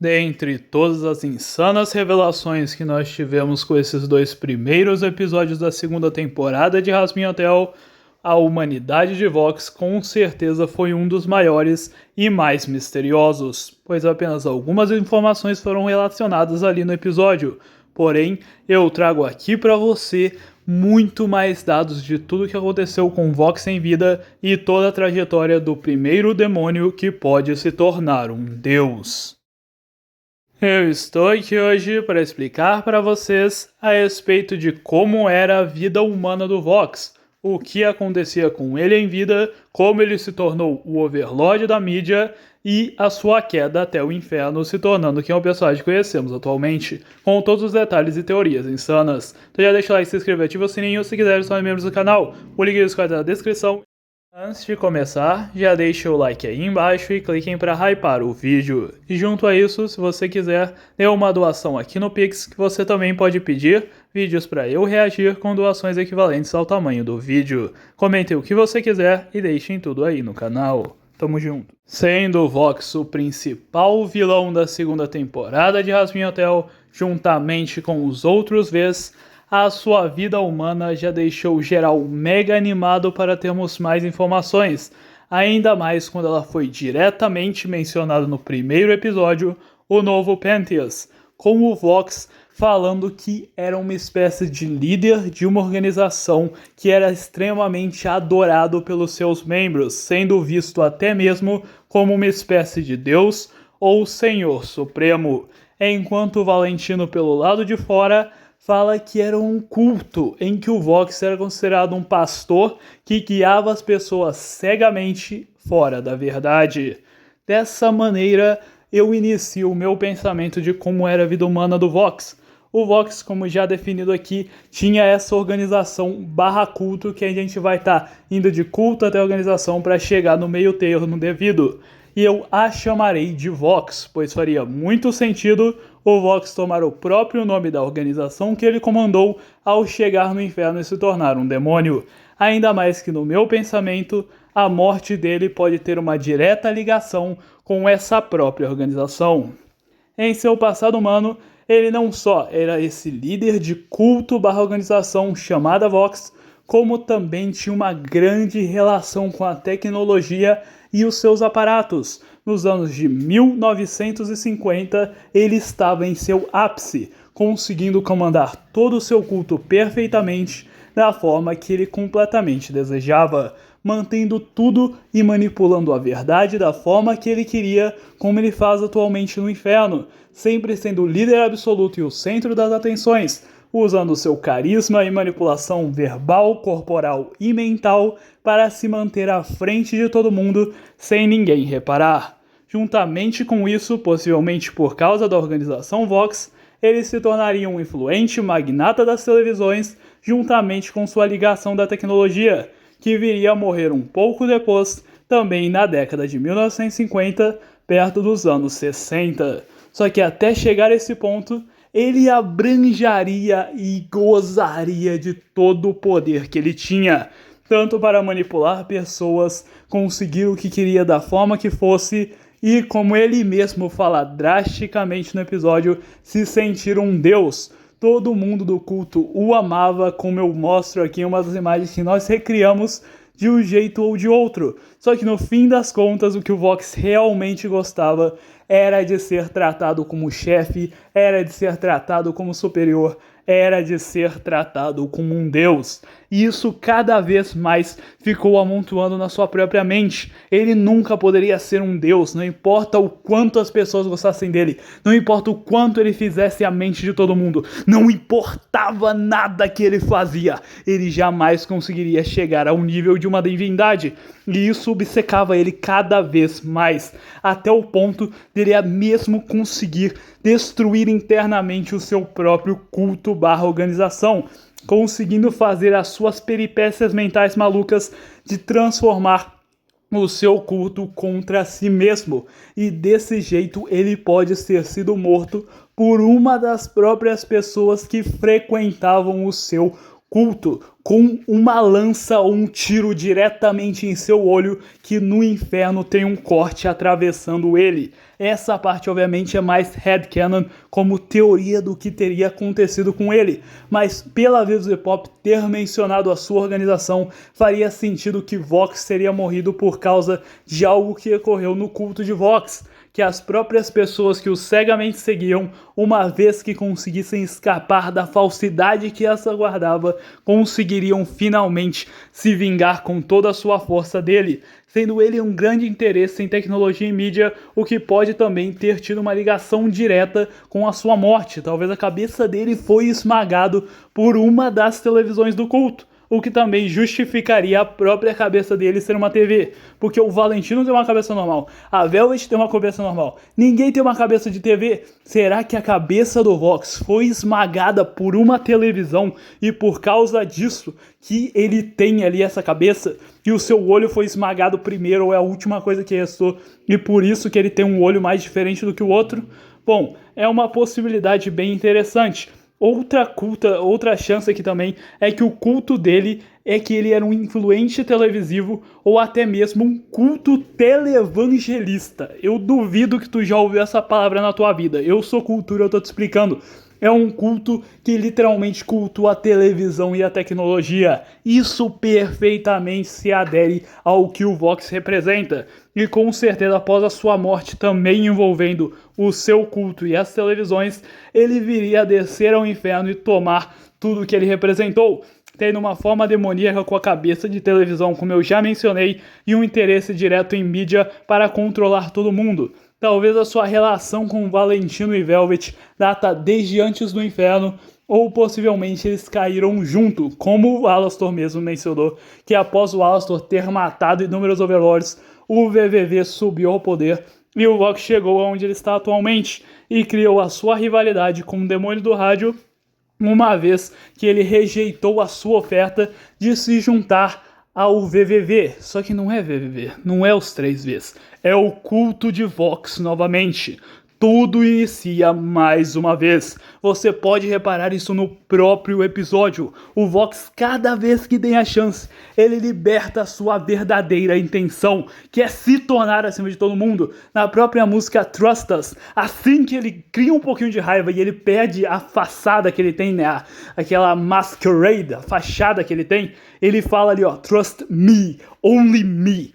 Dentre todas as insanas revelações que nós tivemos com esses dois primeiros episódios da segunda temporada de Jasmine Hotel, a humanidade de Vox com certeza foi um dos maiores e mais misteriosos, pois apenas algumas informações foram relacionadas ali no episódio. Porém, eu trago aqui para você muito mais dados de tudo que aconteceu com Vox em vida e toda a trajetória do primeiro demônio que pode se tornar um deus. Eu estou aqui hoje para explicar para vocês a respeito de como era a vida humana do Vox, o que acontecia com ele em vida, como ele se tornou o overlord da mídia e a sua queda até o inferno, se tornando quem é o personagem que conhecemos atualmente, com todos os detalhes e teorias insanas. Então já deixa o like, se inscreve e ativa o sininho se quiser ser membros do canal. O link está na descrição. Antes de começar, já deixe o like aí embaixo e cliquem para hypar o vídeo. E junto a isso, se você quiser, dê uma doação aqui no Pix, que você também pode pedir vídeos para eu reagir com doações equivalentes ao tamanho do vídeo. Comente o que você quiser e deixem tudo aí no canal. Tamo junto. Sendo o Vox o principal vilão da segunda temporada de Jasmine Hotel, juntamente com os outros Vs, a sua vida humana já deixou geral mega animado para termos mais informações, ainda mais quando ela foi diretamente mencionada no primeiro episódio, o novo Pentheus, com o Vox falando que era uma espécie de líder de uma organização que era extremamente adorado pelos seus membros, sendo visto até mesmo como uma espécie de Deus ou Senhor Supremo, enquanto o Valentino pelo lado de fora fala que era um culto em que o Vox era considerado um pastor que guiava as pessoas cegamente fora da verdade. Dessa maneira, eu inicio o meu pensamento de como era a vida humana do Vox. O Vox, como já definido aqui, tinha essa organização barra culto que a gente vai estar indo de culto até organização para chegar no meio termo devido. E eu a chamarei de Vox, pois faria muito sentido o Vox tomar o próprio nome da organização que ele comandou ao chegar no inferno e se tornar um demônio. Ainda mais que no meu pensamento, a morte dele pode ter uma direta ligação com essa própria organização. Em seu passado humano, ele não só era esse líder de culto barra organização chamada Vox, como também tinha uma grande relação com a tecnologia e os seus aparatos. Nos anos de 1950, ele estava em seu ápice, conseguindo comandar todo o seu culto perfeitamente da forma que ele completamente desejava, mantendo tudo e manipulando a verdade da forma que ele queria, como ele faz atualmente no inferno, sempre sendo o líder absoluto e o centro das atenções, usando seu carisma e manipulação verbal, corporal e mental para se manter à frente de todo mundo sem ninguém reparar. Juntamente com isso, possivelmente por causa da organização Vox, ele se tornaria um influente magnata das televisões, juntamente com sua ligação da tecnologia, que viria a morrer um pouco depois, também na década de 1950, perto dos anos 60. Só que até chegar a esse ponto, ele abranjaria e gozaria de todo o poder que ele tinha, tanto para manipular pessoas, conseguir o que queria da forma que fosse, e como ele mesmo fala drasticamente no episódio, se sentir um deus. Todo mundo do culto o amava, como eu mostro aqui em umas das imagens que nós recriamos de um jeito ou de outro. Só que no fim das contas, o que o Vox realmente gostava era de ser tratado como chefe, era de ser tratado como superior, era de ser tratado como um deus. E isso cada vez mais ficou amontoando na sua própria mente. Ele nunca poderia ser um deus, não importa o quanto as pessoas gostassem dele, não importa o quanto ele fizesse a mente de todo mundo, não importava nada que ele fazia, ele jamais conseguiria chegar ao nível de uma divindade. E isso obcecava ele cada vez mais, até o ponto dele mesmo conseguir destruir internamente o seu próprio culto barra organização, conseguindo fazer as suas peripécias mentais malucas de transformar o seu culto contra si mesmo. E desse jeito ele pode ter sido morto por uma das próprias pessoas que frequentavam o seu culto com uma lança ou um tiro diretamente em seu olho, que no inferno tem um corte atravessando ele. Essa parte obviamente é mais headcanon, como teoria do que teria acontecido com ele, mas pela vez do Hip-Hop ter mencionado a sua organização, faria sentido que Vox teria morrido por causa de algo que ocorreu no culto de Vox, que as próprias pessoas que o cegamente seguiam, uma vez que conseguissem escapar da falsidade que as aguardava, conseguiriam finalmente se vingar com toda a sua força dele, sendo ele um grande interesse em tecnologia e mídia, o que pode também ter tido uma ligação direta com a sua morte. Talvez a cabeça dele foi esmagado por uma das televisões do culto, o que também justificaria a própria cabeça dele ser uma TV, porque o Valentino tem uma cabeça normal, a Velvet tem uma cabeça normal, ninguém tem uma cabeça de TV. Será que a cabeça do Vox foi esmagada por uma televisão e por causa disso que ele tem ali essa cabeça, e o seu olho foi esmagado primeiro ou é a última coisa que restou e por isso que ele tem um olho mais diferente do que o outro? Bom, é uma possibilidade bem interessante. Outra chance aqui também é que o culto dele é que ele era um influente televisivo ou até mesmo um culto televangelista. Eu duvido que tu já ouviu essa palavra na tua vida. Eu sou cultura, eu tô te explicando. É um culto que literalmente cultua a televisão e a tecnologia. Isso perfeitamente se adere ao que o Vox representa. E com certeza, após a sua morte também envolvendo o seu culto e as televisões, ele viria a descer ao inferno e tomar tudo que ele representou, tendo uma forma demoníaca com a cabeça de televisão, como eu já mencionei, e um interesse direto em mídia para controlar todo mundo. Talvez a sua relação com Valentino e Velvet data desde antes do inferno, ou possivelmente eles caíram junto, como o Alastor mesmo mencionou, que após o Alastor ter matado inúmeros Overlords, o VVV subiu ao poder e o Vox chegou aonde ele está atualmente e criou a sua rivalidade com o Demônio do Rádio, uma vez que ele rejeitou a sua oferta de se juntar ao VVV, só que não é VVV, não é os 3 Vs, é o culto de Vox novamente. Tudo inicia mais uma vez. Você pode reparar isso no próprio episódio. O Vox, cada vez que tem a chance, ele liberta a sua verdadeira intenção, que é se tornar acima de todo mundo. Na própria música Trust Us, assim que ele cria um pouquinho de raiva e ele perde a façada que ele tem, né? Aquela masquerade, a fachada que ele tem, ele fala ali, ó, Trust me, only me.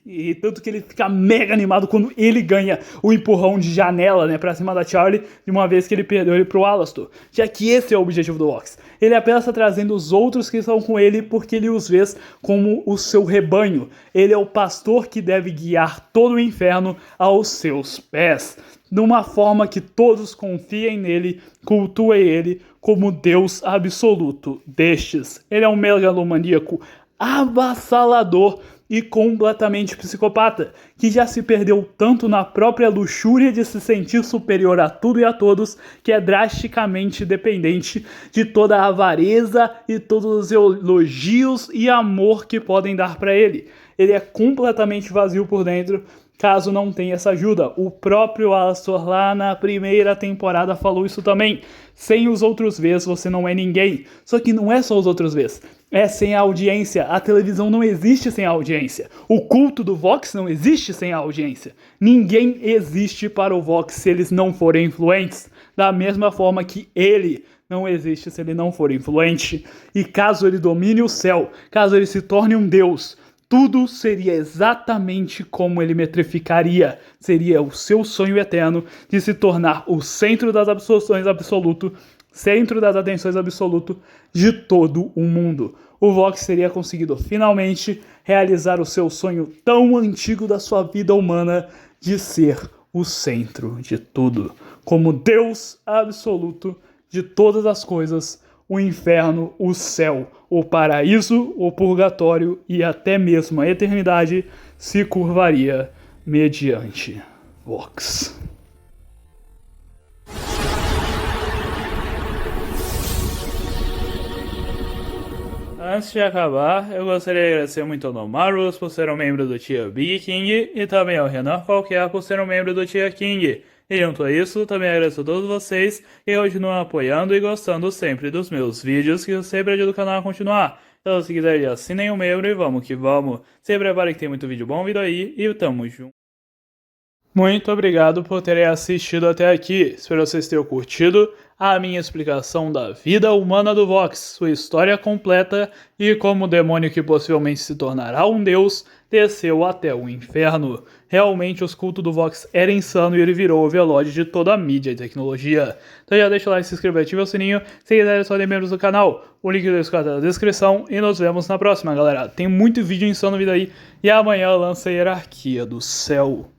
E tanto que ele fica mega animado quando ele ganha o empurrão de janela, né, pra cima da Charlie, de uma vez que ele perdeu ele pro Alastor, já que esse é o objetivo do Vox. Ele apenas está trazendo os outros que estão com ele porque ele os vê como o seu rebanho. Ele é o pastor que deve guiar todo o inferno aos seus pés, de uma forma que todos confiem nele, cultuem ele como Deus absoluto destes. Ele é um megalomaníaco avassalador e completamente psicopata, que já se perdeu tanto na própria luxúria de se sentir superior a tudo e a todos, que é drasticamente dependente de toda a avareza e todos os elogios e amor que podem dar para ele. Ele é completamente vazio por dentro, caso não tenha essa ajuda. O próprio Alastor lá na primeira temporada falou isso também. Sem os outros Vs você não é ninguém. Só que não é só os outros Vs. É sem a audiência. A televisão não existe sem a audiência. O culto do Vox não existe sem a audiência. Ninguém existe para o Vox se eles não forem influentes. Da mesma forma que ele não existe se ele não for influente. E caso ele domine o céu, caso ele se torne um deus, tudo seria exatamente como ele metrificaria. Seria o seu sonho eterno de se tornar o centro das absorções absoluto, centro das atenções absoluto de todo o mundo. O Vox teria conseguido finalmente realizar o seu sonho tão antigo da sua vida humana de ser o centro de tudo. Como Deus absoluto de todas as coisas, o inferno, o céu, o paraíso, o purgatório e até mesmo a eternidade se curvaria mediante Vox. Antes de acabar, eu gostaria de agradecer muito ao Nomarus por ser um membro do Tier Big King e também ao Renan Qualquer por ser um membro do Tier King. E junto a isso, também agradeço a todos vocês que continuam apoiando e gostando sempre dos meus vídeos, que eu sempre ajudo o canal a continuar. Então se quiser, assinem o membro e vamos que vamos. Se prepare que tem muito vídeo bom vindo aí e tamo junto. Muito obrigado por terem assistido até aqui. Espero vocês tenham curtido a minha explicação da vida humana do Vox, sua história completa e como o demônio que possivelmente se tornará um deus desceu até o inferno. Realmente os cultos do Vox era insano e ele virou o overlord de toda a mídia e tecnologia. Então já deixa o like, se inscreve e ativa o sininho. Se quiser é só ser membros do canal, o link do Discord tá na descrição e nos vemos na próxima, galera. Tem muito vídeo insano vindo aí e amanhã lança a Hierarquia do Céu.